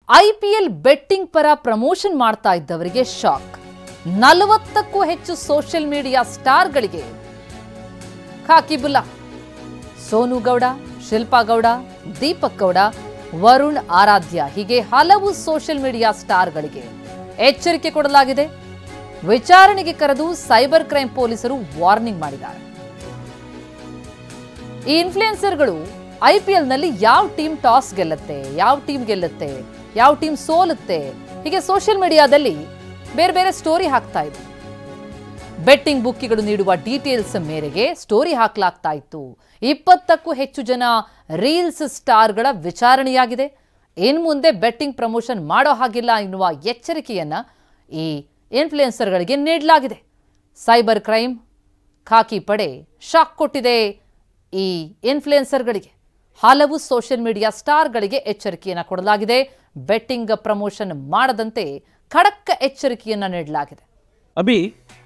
IPL betting ಪರ promotion ಮಾಡ್ತಾ ಇದ್ದವರಿಗೆ ಶಾಕ್. 40ಕ್ಕೂ ಹೆಚ್ಚು ಸೋಷಿಯಲ್ ಮೀಡಿಯಾ ಸ್ಟಾರ್ಗಳಿಗೆ ಖಾಕಿ ಬುಲ್ಲ. ಸೋನು ಗೌಡ, ಶಿಲ್ಪಾ ಗೌಡ, ದೀಪಕ್ ಗೌಡ, ವರುಣ್ ಆರಾಧ್ಯ ಹೀಗೆ ಹಲವು ಸೋಷಿಯಲ್ ಮೀಡಿಯಾ ಸ್ಟಾರ್ಗಳಿಗೆ ಎಚ್ಚರಿಕೆ ಕೊಡಲಾಗಿದೆ. ವಿಚಾರಣೆಗೆ ಕರೆದು ಸೈಬರ್ ಕ್ರೈಮ್ ಪೊಲೀಸರು ವಾರ್ನಿಂಗ್ ಮಾಡಿದ್ದಾರೆ. ಈ ಇನ್ಫ್ಲುಯೆನ್ಸರ್ಗಳು ಐಪಿಎಲ್ನಲ್ಲಿ ಯಾವ ಟೀಮ್ ಟಾಸ್ ಗೆಲ್ಲುತ್ತೆ, ಯಾವ ಟೀಮ್ ಗೆಲ್ಲುತ್ತೆ, ಯಾವ ಟೀಮ್ ಸೋಲುತ್ತೆ, ಹೀಗೆ ಸೋಷಿಯಲ್ ಮೀಡಿಯಾದಲ್ಲಿ ಬೇರೆ ಬೇರೆ ಸ್ಟೋರಿ ಹಾಕ್ತಾ ಇದ್ರು. ಬೆಟ್ಟಿಂಗ್ ಬುಕ್ಕಿಗಳು ನೀಡುವ ಡೀಟೇಲ್ಸ್ ಮೇರೆಗೆ ಸ್ಟೋರಿ ಹಾಕಲಾಗ್ತಾ ಇತ್ತು. 20ಕ್ಕೂ ಹೆಚ್ಚು ಜನ ರೀಲ್ಸ್ ಸ್ಟಾರ್ಗಳ ವಿಚಾರಣೆಯಾಗಿದೆ. ಇನ್ನು ಮುಂದೆ ಬೆಟ್ಟಿಂಗ್ ಪ್ರಮೋಷನ್ ಮಾಡೋ ಹಾಗಿಲ್ಲ ಎನ್ನುವ ಎಚ್ಚರಿಕೆಯನ್ನ ಈ ಇನ್ಫ್ಲುಯೆನ್ಸರ್ಗಳಿಗೆ ನೀಡಲಾಗಿದೆ. ಸೈಬರ್ ಕ್ರೈಮ್ ಖಾಕಿ ಪಡೆ ಶಾಕ್ ಕೊಟ್ಟಿದೆ ಈ ಇನ್ಫ್ಲುಯೆನ್ಸರ್ಗಳಿಗೆ. ಹಲವು ಸೋಷಿಯಲ್ ಮೀಡಿಯಾ ಸ್ಟಾರ್ಗಳಿಗೆ ಎಚ್ಚರಿಕೆಯನ್ನು ಕೊಡಲಾಗಿದೆ. ಬೆಟ್ಟಿಂಗ್ ಪ್ರಮೋಷನ್ ಮಾಡದಂತೆ ಖಡಕ್ ಎಚ್ಚರಿಕೆಯನ್ನ ನೀಡಲಾಗಿದೆ. ಅಭಿ,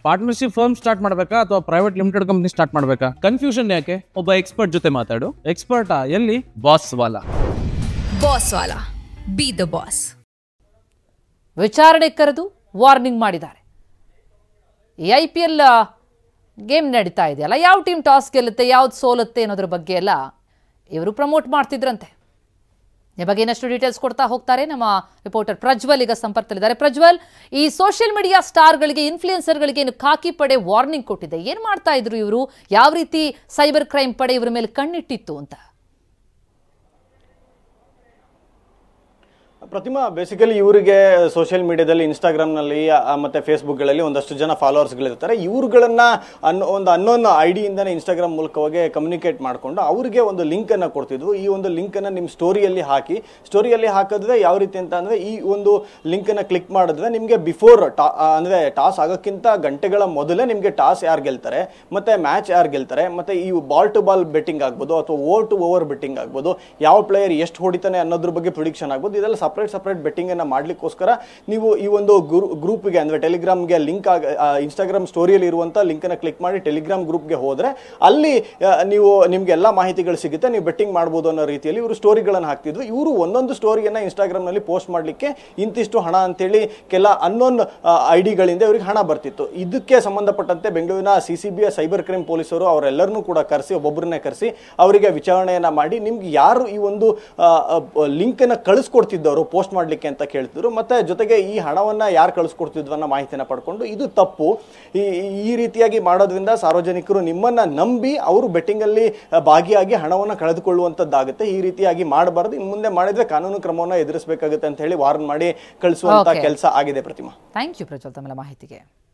ಪಾರ್ಟ್ನರ್ಶಿಪ್ ಫರ್ಮ್ ಸ್ಟಾರ್ಟ್ ಮಾಡಬೇಕಾ ಅಥವಾ ಪ್ರೈವೇಟ್ ಲಿಮಿಟೆಡ್ ಕಂಪನಿ ಸ್ಟಾರ್ಟ್ ಮಾಡಬೇಕಾ? ಕನ್ಫ್ಯೂಷನ್ ಯಾಕೆ? ಒಬ್ಬ ಎಕ್ಸ್ಪರ್ಟ್ ಜೊತೆ ಮಾತಾಡು. ಎಕ್ಸ್ಪರ್ಟಾ? ಎಲ್ಲಿ? Boss Vala. B the boss. ವಿಚಾರಣೆ ಕರೆದು ವಾರ್ನಿಂಗ್ ಮಾಡಿದ್ದಾರೆ. ಈ ಐಪಿಎಲ್ ಗೇಮ್ ನಡೀತಾ ಇದೆಯಲ್ಲ, ಯಾವ ಟೀಮ್ ಟಾಸ್ ಗೆಲ್ಲುತ್ತೆ, ಯಾವ್ದು ಸೋಲುತ್ತೆ ಅನ್ನೋದ್ರ ಬಗ್ಗೆ ಎಲ್ಲ ಇವರು ಪ್ರಮೋಟ್ ಮಾಡ್ತಿದ್ರಂತೆ. ಈ ಬಗ್ಗೆ ಇನ್ನಷ್ಟು ಡೀಟೇಲ್ಸ್ ಕೊಡ್ತಾ ಹೋಗ್ತಾರೆ ನಮ್ಮ ರಿಪೋರ್ಟರ್ ಪ್ರಜ್ವಲ್. ಈಗ ಸಂಪರ್ಕದಲ್ಲಿದ್ದಾರೆ. ಪ್ರಜ್ವಲ್, ಈ ಸೋಷಿಯಲ್ ಮೀಡಿಯಾ ಸ್ಟಾರ್ಗಳಿಗೆ, ಇನ್ಫ್ಲುಯೆನ್ಸರ್ಗಳಿಗೆ ಏನು ಖಾಕಿ ಪಡೆ ವಾರ್ನಿಂಗ್ ಕೊಟ್ಟಿದೆ? ಏನ್ ಮಾಡ್ತಾ ಇದ್ರು ಇವರು? ಯಾವ ರೀತಿ ಸೈಬರ್ ಕ್ರೈಮ್ ಪಡೆ ಇವರ ಮೇಲೆ ಕಣ್ಣಿಟ್ಟಿತ್ತು ಅಂತ? ಪ್ರತಿಮಾ, ಬೇಸಿಕಲಿ ಇವರಿಗೆ ಸೋಷಿಯಲ್ ಮೀಡಿಯಾದಲ್ಲಿ, ಇನ್ಸ್ಟಾಗ್ರಾಮ್ನಲ್ಲಿ ಮತ್ತು ಫೇಸ್ಬುಕ್ಗಳಲ್ಲಿ ಒಂದಷ್ಟು ಜನ ಫಾಲೋವರ್ಸ್ಗಳಿರ್ತಾರೆ. ಇವ್ರುಗಳನ್ನ ಒಂದು ಅನ್ನೋನ್ ಐಡಿಯಿಂದನೇ ಇನ್ಸ್ಟಾಗ್ರಾಮ್ ಮೂಲಕವಾಗಿ ಕಮ್ಯುನಿಕೇಟ್ ಮಾಡಿಕೊಂಡು ಅವರಿಗೆ ಒಂದು ಲಿಂಕನ್ನು ಕೊಡ್ತಿದ್ವು. ಈ ಒಂದು ಲಿಂಕನ್ನು ನಿಮ್ಮ ಸ್ಟೋರಿಯಲ್ಲಿ ಹಾಕಿ, ಸ್ಟೋರಿಯಲ್ಲಿ ಹಾಕಿದ್ರೆ ಯಾವ ರೀತಿ ಅಂತ ಅಂದರೆ, ಈ ಒಂದು ಲಿಂಕನ್ನು ಕ್ಲಿಕ್ ಮಾಡಿದ್ರೆ ನಿಮಗೆ ಬಿಫೋರ್ ಅಂದರೆ ಟಾಸ್ ಆಗೋಕ್ಕಿಂತ ಗಂಟೆಗಳ ಮೊದಲೇ ನಿಮಗೆ ಟಾಸ್ ಯಾರು ಗೆಲ್ತಾರೆ, ಮತ್ತು ಮ್ಯಾಚ್ ಯಾರು ಗೆಲ್ತಾರೆ, ಮತ್ತು ಈ ಬಾಲ್ ಟು ಬಾಲ್ ಬೆಟ್ಟಿಂಗ್ ಆಗ್ಬೋದು ಅಥವಾ ಓವರ್ ಟು ಓವರ್ ಬೆಟ್ಟಿಂಗ್ ಆಗ್ಬೋದು, ಯಾವ ಪ್ಲೇಯರ್ ಎಷ್ಟು ಹೊಡಿತಾನೆ ಅನ್ನೋದ್ರ ಬಗ್ಗೆ ಪ್ರಿಡಿಕ್ಷನ್ ಆಗ್ಬೋದು. ಇದೆಲ್ಲ ಸಪ್ರೇಟ್ ಬೆಟ್ಟಿಂಗ್ ಅನ್ನ ಮಾಡ್ಲಿಕ್ಕೋಸ್ಕರ ನೀವು ಈ ಒಂದು ಗ್ರೂಪ್ಗೆ ಅಂದ್ರೆ ಟೆಲಿಗ್ರಾಮ್ಗೆ ಲಿಂಕ್ ಇನ್ಸ್ಟಾಗ್ರಾಮ್ ಸ್ಟೋರಿಯಲ್ಲಿ ಇರುವಂತ ಲಿಂಕ್ ಅನ್ನ ಕ್ಲಿಕ್ ಮಾಡಿ ಟೆಲಿಗ್ರಾಮ್ ಗ್ರೂಪ್ಗೆ ಹೋದ್ರೆ ಅಲ್ಲಿ ನೀವು ನಿಮ್ಗೆ ಎಲ್ಲಾ ಮಾಹಿತಿಗಳು ಸಿಗುತ್ತೆ, ನೀವು ಬೆಟ್ಟಿಂಗ್ ಮಾಡಬಹುದು ಅನ್ನೋ ರೀತಿಯಲ್ಲಿ ಇವರು ಸ್ಟೋರಿಗಳನ್ನು ಹಾಕ್ತಿದ್ವು. ಇವರು ಒಂದೊಂದು ಸ್ಟೋರಿಯನ್ನ ಇನ್ಸ್ಟಾಗ್ರಾಮ್ ನಲ್ಲಿ ಪೋಸ್ಟ್ ಮಾಡ್ಲಿಕ್ಕೆ ಇಂತಿಷ್ಟು ಹಣ ಅಂತೇಳಿ ಕೆಲ ಅನ್ನೋನ್ ಐಡಿಗಳಿಂದ ಇವರಿಗೆ ಹಣ ಬರ್ತಿತ್ತು. ಇದಕ್ಕೆ ಸಂಬಂಧಪಟ್ಟಂತೆ ಬೆಂಗಳೂರಿನ ಸಿಸಿಬಿಯ ಸೈಬರ್ ಕ್ರೈಮ್ ಪೊಲೀಸರು ಅವರೆಲ್ಲರನ್ನೂ ಕೂಡ ಕರೆಸಿ, ಒಬ್ಬೊಬ್ಬರನ್ನೇ ಕರೆಸಿ ಅವರಿಗೆ ವಿಚಾರಣೆಯನ್ನ ಮಾಡಿ ನಿಮ್ಗೆ ಯಾರು ಈ ಒಂದು ಲಿಂಕ್ ಅನ್ನ ಕಳಿಸ್ಕೊಡ್ತಿದ್ದವರು ಪೋಸ್ಟ್ ಮಾಡ್ಲಿಕ್ಕೆ ಅಂತ ಕೇಳ್ತಿದ್ರು, ಮತ್ತೆ ಜೊತೆಗೆ ಈ ಹಣವನ್ನ ಯಾರು ಕಳಿಸ್ಕೊಡ್ತಿದ್ವು ಅನ್ನೋ ಮಾಹಿತಿನ ಪಡ್ಕೊಂಡು ಇದು ತಪ್ಪು, ಈ ರೀತಿಯಾಗಿ ಮಾಡೋದ್ರಿಂದ ಸಾರ್ವಜನಿಕರು ನಿಮ್ಮನ್ನ ನಂಬಿ ಅವರು ಬೆಟ್ಟಿಂಗ್ ಅಲ್ಲಿ ಭಾಗಿಯಾಗಿ ಹಣವನ್ನ ಕಳೆದುಕೊಳ್ಳುವಂತದ್ದಾಗುತ್ತೆ. ಈ ರೀತಿಯಾಗಿ ಮಾಡಬಾರದು, ಇನ್ನು ಮುಂದೆ ಮಾಡಿದ್ರೆ ಕಾನೂನು ಕ್ರಮವನ್ನ ಎದುರಿಸಬೇಕಾಗುತ್ತೆ ಅಂತ ಹೇಳಿ ವಾರ್ನ್ ಮಾಡಿ ಕಳಿಸುವಂತ ಕೆಲಸ ಆಗಿದೆ. ಪ್ರತಿಮಾ, ಥ್ಯಾಂಕ್ ಯು ಪ್ರಜ್ವಲ್ ತಮ್ಮ ಮಾಹಿತಿಗೆ.